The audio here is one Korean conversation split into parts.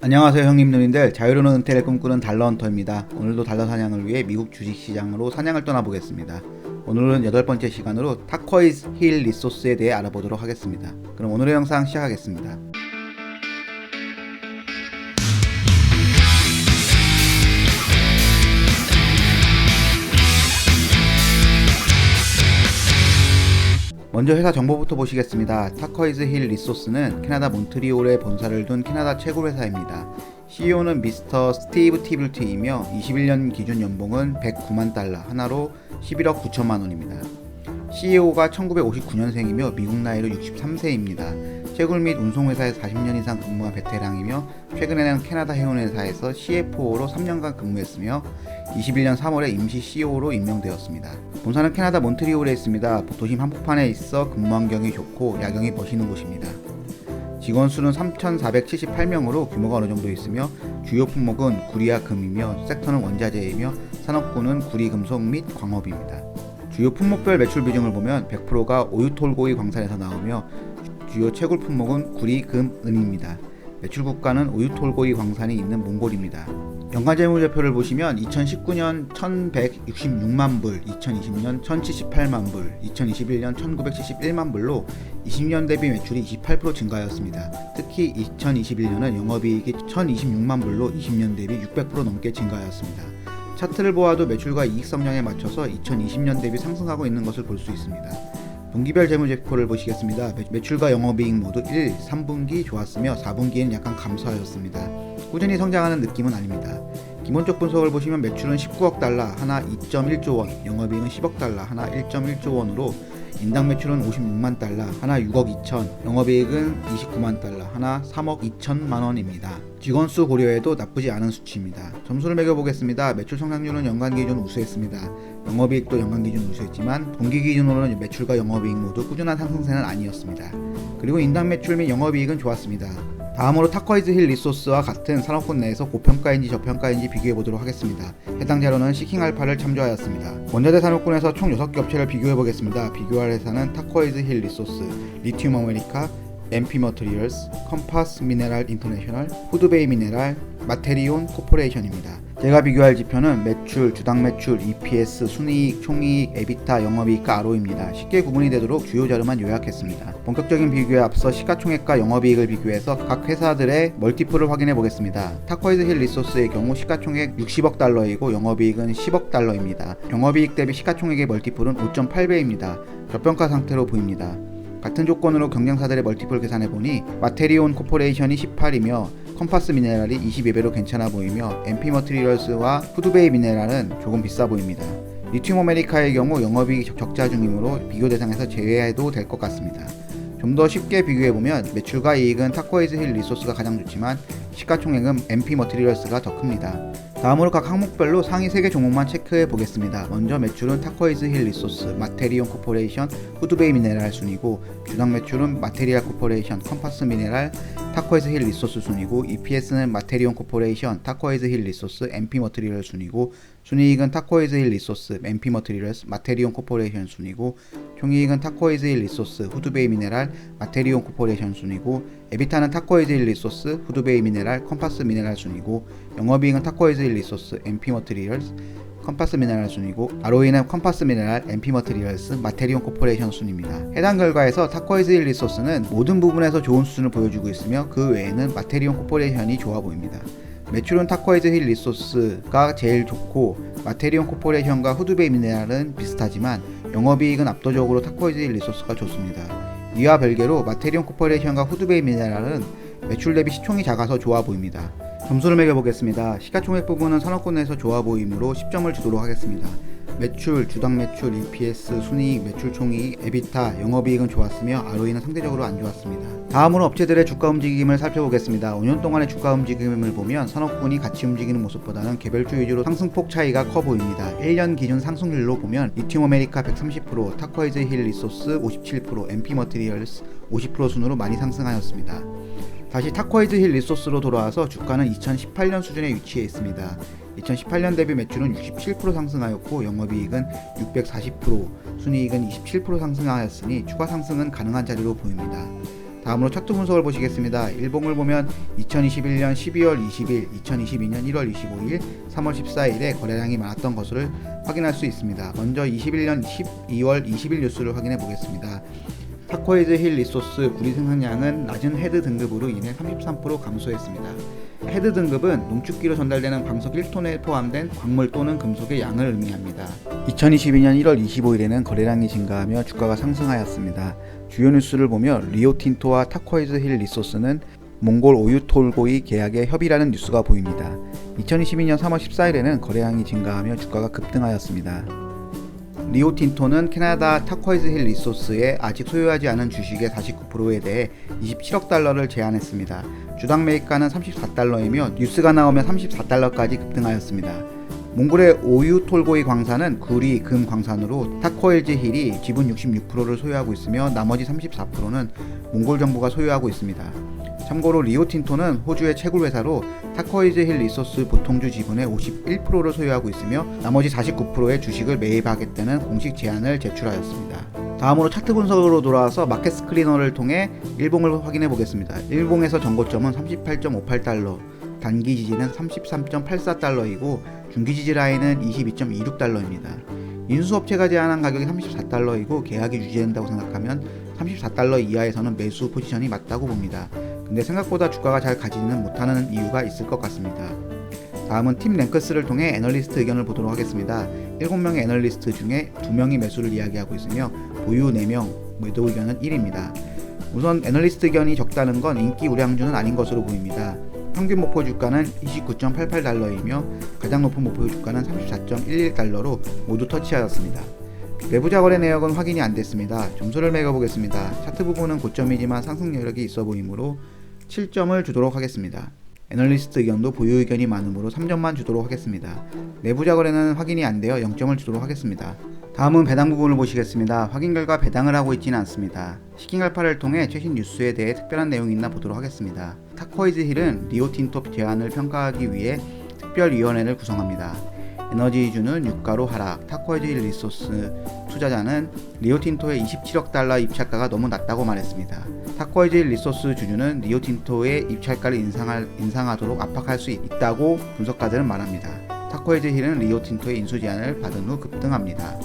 안녕하세요 형님들인들, 자유로운 은퇴를 꿈꾸는 달러헌터입니다. 오늘도 달러 사냥을 위해 미국 주식시장으로 사냥을 떠나보겠습니다. 오늘은 8번째 시간으로 타커이즈 힐 리소스에 대해 알아보도록 하겠습니다. 그럼 오늘의 영상 시작하겠습니다. 먼저 회사 정보부터 보시겠습니다. 타커이즈 힐 리소스는 캐나다 몬트리올에 본사를 둔 캐나다 채굴 회사입니다. CEO는 미스터 스티브 티블트이며 21년 기준 연봉은 109만 달러, 하나로 11억 9천만 원입니다. CEO가 1959년생이며 미국 나이로 63세입니다. 채굴 및 운송회사에서 40년 이상 근무한 베테랑이며 최근에는 캐나다 해운회사에서 CFO로 3년간 근무했으며 21년 3월에 임시 CEO로 임명되었습니다. 본사는 캐나다 몬트리올에 있습니다. 도심 한복판에 있어 근무 환경이 좋고 야경이 멋있는 곳입니다. 직원 수는 3,478명으로 규모가 어느 정도 있으며 주요 품목은 구리와 금이며 섹터는 원자재이며 산업군은 구리, 금속 및 광업입니다. 주요 품목별 매출 비중을 보면 100%가 오유톨고이 광산에서 나오며 주요 채굴 품목은 구리, 금, 은입니다. 매출 국가는 오유톨고이 광산이 있는 몽골입니다. 연간 재무제표를 보시면 2019년 1166만 불, 2020년 1078만 불, 2021년 1971만 불로 20년 대비 매출이 28% 증가하였습니다. 특히 2021년은 영업이익이 1026만 불로 20년 대비 600% 넘게 증가하였습니다. 차트를 보아도 매출과 이익 성장에 맞춰서 2020년 대비 상승하고 있는 것을 볼 수 있습니다. 분기별 재무제표를 보시겠습니다. 매출과 영업이익 모두 1, 3분기 좋았으며 4분기에는 약간 감소하였습니다. 꾸준히 성장하는 느낌은 아닙니다. 기본적 분석을 보시면 매출은 19억 달러, 하나 2.1조 원, 영업이익은 10억 달러, 하나 1.1조 원으로 인당 매출은 56만 달러, 하나 6억 2천, 영업이익은 29만 달러, 하나 3억 2천만 원입니다. 직원수 고려해도 나쁘지 않은 수치입니다. 점수를 매겨보겠습니다. 매출 성장률은 연간 기준 우수했습니다. 영업이익도 연간 기준 우수했지만 분기 기준으로는 매출과 영업이익 모두 꾸준한 상승세는 아니었습니다. 그리고 인당 매출 및 영업이익은 좋았습니다. 다음으로 타커이즈 힐 리소스와 같은 산업군 내에서 고평가인지 저평가인지 비교해보도록 하겠습니다. 해당 자료는 시킹알파를 참조하였습니다. 원자재 산업군에서 총 6개 업체를 비교해보겠습니다. 비교할 회사는 타커이즈 힐 리소스, 리튬 아메리카, MP 머티리얼스, 컴파스 미네랄 인터내셔널, 후드베이 미네랄, 마테리온 코퍼레이션입니다. 제가 비교할 지표는 매출, 주당 매출, EPS, 순이익, 총이익, 에비타, 영업이익과 ROE입니다. 쉽게 구분이 되도록 주요 자료만 요약했습니다. 본격적인 비교에 앞서 시가총액과 영업이익을 비교해서 각 회사들의 멀티플을 확인해 보겠습니다. 타커이즈 힐 리소스의 경우 시가총액 60억 달러이고 영업이익은 10억 달러입니다. 영업이익 대비 시가총액의 멀티플은 5.8배입니다. 저평가 상태로 보입니다. 같은 조건으로 경쟁사들의 멀티플 계산해보니 마테리온 코퍼레이션이 18이며 컴파스 미네랄이 22배로 괜찮아 보이며 MP 머티리얼스와 후드베이 미네랄은 조금 비싸 보입니다. 리튬 아메리카의 경우 영업이익이 적자 중이므로 비교 대상에서 제외해도 될 것 같습니다. 좀 더 쉽게 비교해보면 매출과 이익은 타커이즈 힐 리소스가 가장 좋지만 시가총액은 MP 머티리얼스가 더 큽니다. 다음으로 각 항목별로 상위 3개 종목만 체크해 보겠습니다. 먼저 매출은 타커이즈 힐 리소스, 마테리온 코퍼레이션, 후드베이 미네랄 순이고 주당 매출은 마테리알 코퍼레이션, 컴파스 미네랄, 타커이즈 힐 리소스 순이고 EPS는 마테리온 코퍼레이션, 타커이즈 힐 리소스, MP 머티리얼 순이고 순이익은 타커이즈 힐 리소스, MP 머티리얼스, 마테리온 코퍼레이션 순이고 총이익은 타커이즈 힐 리소스, 후드베이 미네랄, 마테리온 코퍼레이션 순이고 에비타는 타커이즈 힐 리소스, 후드베이 미네랄, 컴파스 미네랄 순이고 영업이익은 타커이즈 힐 리소스, MP 머티리얼스, 컴파스 미네랄 순이고 ROE는 컴파스 미네랄, MP 머티리얼스, 마테리온 코퍼레이션 순입니다. 해당 결과에서 타커이즈 힐 리소스는 모든 부분에서 좋은 수준을 보여주고 있으며 그 외에는 마테리온 코퍼레이션이 좋아 보입니다. 매출은 타커이즈 힐 리소스가 제일 좋고 마테리온 코퍼레이션과 후드베이 미네랄은 비슷하지만 영업이익은 압도적으로 타커이즈 힐 리소스가 좋습니다. 이와 별개로 마테리온 코퍼레이션과 후드베이 미네랄은 매출 대비 시총이 작아서 좋아 보입니다. 점수를 매겨보겠습니다. 시가총액 부분은 산업군 내에서 좋아 보이므로 10점을 주도록 하겠습니다. 매출, 주당 매출, EPS, 순이익, 매출 총이익, 에비타, 영업이익은 좋았으며 ROE는 상대적으로 안 좋았습니다. 다음으로 업체들의 주가 움직임을 살펴보겠습니다. 5년 동안의 주가 움직임을 보면 산업군이 같이 움직이는 모습보다는 개별주 위주로 상승폭 차이가 커 보입니다. 1년 기준 상승률로 보면 리튬 아메리카 130%, 타커이즈 힐 리소스 57%, MP 머티리얼스 50% 순으로 많이 상승하였습니다. 다시 타커이즈 힐 리소스로 돌아와서 주가는 2018년 수준에 위치해 있습니다. 2018년 대비 매출은 67% 상승하였고 영업이익은 640%, 순이익은 27% 상승하였으니 추가 상승은 가능한 자리로 보입니다. 다음으로 차트 분석을 보시겠습니다. 일봉을 보면 2021년 12월 20일, 2022년 1월 25일, 3월 14일에 거래량이 많았던 것을 확인할 수 있습니다. 먼저 21년 12월 20일 뉴스를 확인해 보겠습니다. 타코이즈 힐 리소스 구리 생산량은 낮은 헤드 등급으로 인해 33% 감소했습니다. 헤드 등급은 농축기로 전달되는 광석 1톤에 포함된 광물 또는 금속의 양을 의미합니다. 2022년 1월 25일에는 거래량이 증가하며 주가가 상승하였습니다. 주요 뉴스를 보면 리오틴토와 타코이즈 힐 리소스는 몽골 오유톨고이 계약에 협의라는 뉴스가 보입니다. 2022년 3월 14일에는 거래량이 증가하며 주가가 급등하였습니다. 리오틴토는 캐나다 타코이즈 힐 리소스에 아직 소유하지 않은 주식의 49%에 대해 27억 달러를 제안했습니다. 주당 매입가는 34달러이며 뉴스가 나오면 34달러까지 급등하였습니다. 몽골의 오유톨고이 광산은 구리, 금 광산으로 타코이즈 힐이 지분 66%를 소유하고 있으며 나머지 34%는 몽골 정부가 소유하고 있습니다. 참고로 리오틴토는 호주의 채굴 회사로 타코이즈 힐 리소스 보통주 지분의 51%를 소유하고 있으며 나머지 49%의 주식을 매입하겠다는 공식 제안을 제출하였습니다. 다음으로 차트 분석으로 돌아와서 마켓 스크리너를 통해 일봉을 확인해 보겠습니다. 일봉에서 전고점은 38.58달러, 단기 지지는 33.84달러이고 중기 지지 라인은 22.26달러입니다. 인수업체가 제안한 가격이 34달러이고 계약이 유지된다고 생각하면 34달러 이하에서는 매수 포지션이 맞다고 봅니다. 근데 생각보다 주가가 잘 가지는 못하는 이유가 있을 것 같습니다. 다음은 팀 랭크스를 통해 애널리스트 의견을 보도록 하겠습니다. 7명의 애널리스트 중에 2명이 매수를 이야기하고 있으며 보유 4명, 매도 의견은 1입니다. 우선 애널리스트 의견이 적다는 건 인기 우량주는 아닌 것으로 보입니다. 평균 목표 주가는 29.88달러이며 가장 높은 목표 주가는 34.11달러로 모두 터치하였습니다. 내부자 거래 내역은 확인이 안 됐습니다. 점수를 매겨보겠습니다. 차트 부분은 고점이지만 상승 여력이 있어 보이므로 7점을 주도록 하겠습니다. 애널리스트 의견도 보유 의견이 많으므로 3점만 주도록 하겠습니다. 내부자 거래는 확인이 안 되어 0점을 주도록 하겠습니다. 다음은 배당 부분을 보시겠습니다. 확인 결과 배당을 하고 있지는 않습니다. 시킹알파를 통해 최신 뉴스에 대해 특별한 내용이 있나 보도록 하겠습니다. 타코이즈 힐은 리오틴토 제안을 평가하기 위해 특별위원회를 구성합니다. 에너지주는 유가로 하락, 타코이즈 힐 리소스 투자자는 리오틴토의 27억 달러 입찰가가 너무 낮다고 말했습니다. 타코이즈 힐 리소스 주주는 리오틴토의 입찰가를 인상하도록 압박할 수 있다고 분석가들은 말합니다. 타코이즈 힐은 리오틴토의 인수 제안을 받은 후 급등합니다.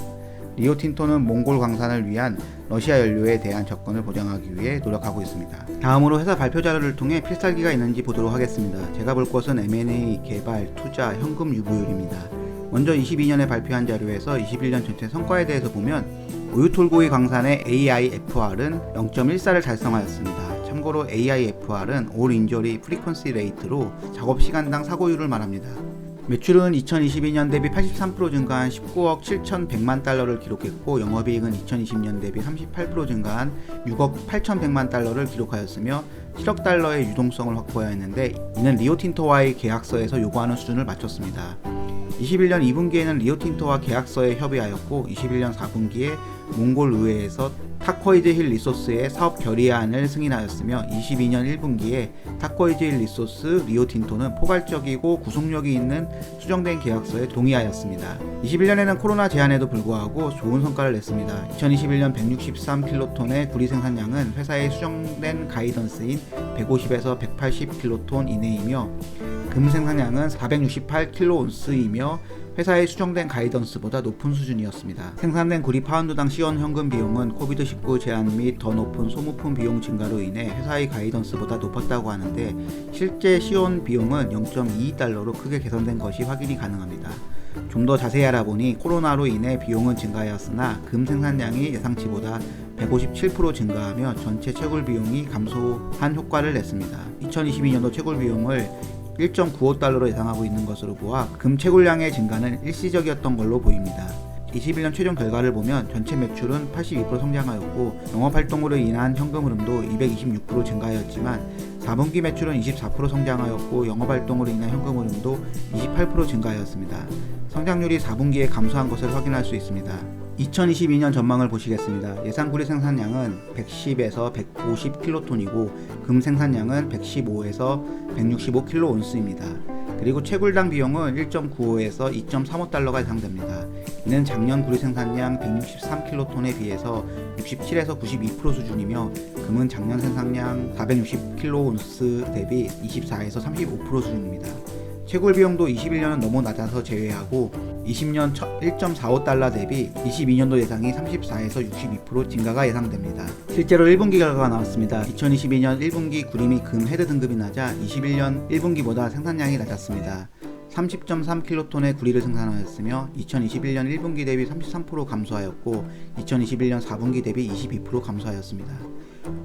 리오틴토는 몽골 광산을 위한 러시아 연료에 대한 접근을 보장하기 위해 노력하고 있습니다. 다음으로 회사 발표 자료를 통해 필살기가 있는지 보도록 하겠습니다. 제가 볼 것은 M&A, 개발, 투자, 현금 유보율입니다. 먼저 22년에 발표한 자료에서 21년 전체 성과에 대해서 보면 오유톨고이 광산의 AIFR은 0.14를 달성하였습니다. 참고로 AIFR은 All Injury Frequency Rate로 작업 시간당 사고율을 말합니다. 매출은 2022년 대비 83% 증가한 19억 7,100만 달러를 기록했고 영업이익은 2020년 대비 38% 증가한 6억 8,100만 달러를 기록하였으며 7억 달러의 유동성을 확보하였는데 이는 리오틴토와의 계약서에서 요구하는 수준을 맞췄습니다. 21년 2분기에는 리오틴토와 계약서에 협의하였고 21년 4분기에 몽골 의회에서 타코이즈 힐 리소스의 사업 결의안을 승인하였으며 22년 1분기에 타코이즈 힐 리소스 리오틴토는 포괄적이고 구속력이 있는 수정된 계약서에 동의하였습니다. 21년에는 코로나 제한에도 불구하고 좋은 성과를 냈습니다. 2021년 163킬로톤의 구리 생산량은 회사의 수정된 가이던스인 150에서 180킬로톤 이내이며 금 생산량은 468킬로온스이며 회사의 수정된 가이던스보다 높은 수준이었습니다. 생산된 구리 파운드당 시원 현금 비용은 코비드19 제한 및 더 높은 소모품 비용 증가로 인해 회사의 가이던스보다 높았다고 하는데 실제 시원 비용은 0.22달러로 크게 개선된 것이 확인이 가능합니다. 좀 더 자세히 알아보니 코로나로 인해 비용은 증가하였으나 금 생산량이 예상치보다 157% 증가하며 전체 채굴 비용이 감소한 효과를 냈습니다. 2022년도 채굴 비용을 1.95달러로 예상하고 있는 것으로 보아 금 채굴량의 증가는 일시적이었던 걸로 보입니다. 21년 최종 결과를 보면 전체 매출은 82% 성장하였고 영업활동으로 인한 현금 흐름도 226% 증가하였지만 4분기 매출은 24% 성장하였고 영업활동으로 인한 현금 흐름도 28% 증가하였습니다. 성장률이 4분기에 감소한 것을 확인할 수 있습니다. 2022년 전망을 보시겠습니다. 예상 구리 생산량은 110에서 150킬로톤이고 금 생산량은 115에서 165킬로온스입니다. 그리고 채굴당 비용은 1.95에서 2.35달러가 예상됩니다. 이는 작년 구리 생산량 163킬로톤에 비해서 67에서 92% 수준이며 금은 작년 생산량 460킬로온스 대비 24에서 35% 수준입니다. 채굴 비용도 21년은 너무 낮아서 제외하고 20년 1.45달러 대비 22년도 예상이 34에서 62% 증가가 예상됩니다. 실제로 1분기 결과가 나왔습니다. 2022년 1분기 구리 및 금 헤드 등급이 낮아 21년 1분기보다 생산량이 낮았습니다. 30.3킬로톤의 구리를 생산하였으며 2021년 1분기 대비 33% 감소하였고 2021년 4분기 대비 22% 감소하였습니다.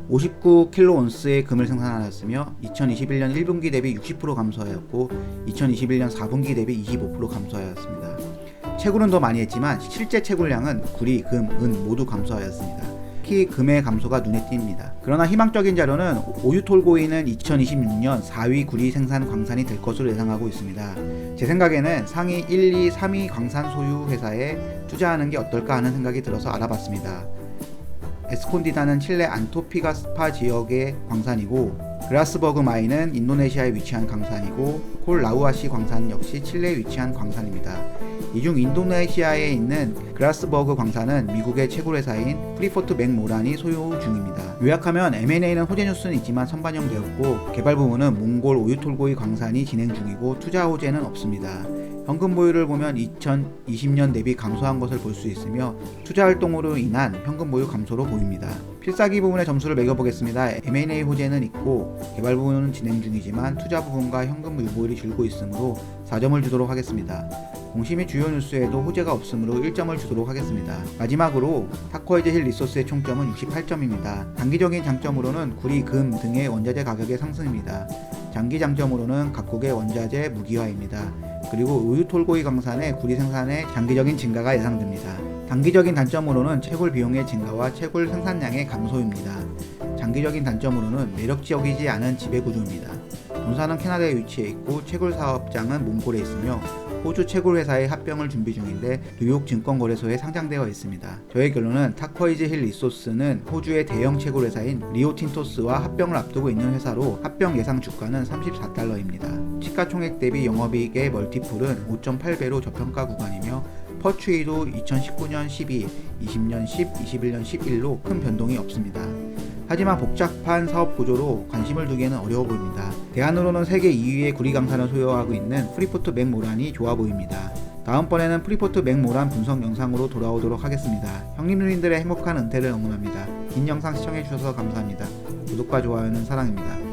59킬로온스의 금을 생산하였으며 2021년 1분기 대비 60% 감소하였고 2021년 4분기 대비 25% 감소하였습니다. 채굴은 더 많이 했지만 실제 채굴량은 구리, 금, 은 모두 감소하였습니다. 특히 금의 감소가 눈에 띕니다. 그러나 희망적인 자료는 오유톨고이는 2026년 4위 구리 생산 광산이 될 것으로 예상하고 있습니다. 제 생각에는 상위 1, 2, 3위 광산 소유 회사에 투자하는 게 어떨까 하는 생각이 들어서 알아봤습니다. 에스콘디다는 칠레 안토피가스파 지역의 광산이고 그라스버그 마인은 인도네시아에 위치한 광산이고 콜라우아시 광산 역시 칠레에 위치한 광산입니다. 이 중 인도네시아에 있는 그라스버그 광산은 미국의 채굴회사인 프리포트 맥모란이 소유 중입니다. 요약하면 M&A는 호재뉴스는 있지만 선반영되었고 개발 부문은 몽골 오유톨고이 광산이 진행 중이고 투자 호재는 없습니다. 현금 보유를 보면 2020년 대비 감소한 것을 볼 수 있으며 투자 활동으로 인한 현금 보유 감소로 보입니다. 필사기 부분의 점수를 매겨보겠습니다. M&A 호재는 있고 개발 부분은 진행 중이지만 투자 부분과 현금 유보율이 줄고 있으므로 4점을 주도록 하겠습니다. 공시 및 주요 뉴스에도 호재가 없으므로 1점을 주도록 하겠습니다. 마지막으로 타코이즈 힐 리소스의 총점은 68점입니다. 단기적인 장점으로는 구리, 금 등의 원자재 가격의 상승입니다. 장기 장점으로는 각국의 원자재 무기화입니다. 그리고 오유톨고이 광산의 구리 생산의 장기적인 증가가 예상됩니다. 단기적인 단점으로는 채굴 비용의 증가와 채굴 생산량의 감소입니다. 장기적인 단점으로는 매력적이지 않은 지배구조입니다. 본사는 캐나다에 위치해 있고 채굴 사업장은 몽골에 있으며 호주 채굴 회사의 합병을 준비 중인데 뉴욕 증권거래소에 상장되어 있습니다. 저의 결론은 타코이즈 힐 리소스는 호주의 대형 채굴 회사인 리오틴토스와 합병을 앞두고 있는 회사로 합병 예상 주가는 34달러입니다. 시가총액 대비 영업이익의 멀티플은 5.8배로 저평가 구간이며 퍼추이도 2019년 12, 20년 10, 21년 11로 큰 변동이 없습니다. 하지만 복잡한 사업 구조로 관심을 두기에는 어려워 보입니다. 대안으로는 세계 2위의 구리 강산을 소유하고 있는 프리포트 맥모란이 좋아 보입니다. 다음번에는 프리포트 맥모란 분석 영상으로 돌아오도록 하겠습니다. 형님 누님들의 행복한 은퇴를 응원합니다. 긴 영상 시청해주셔서 감사합니다. 구독과 좋아요는 사랑입니다.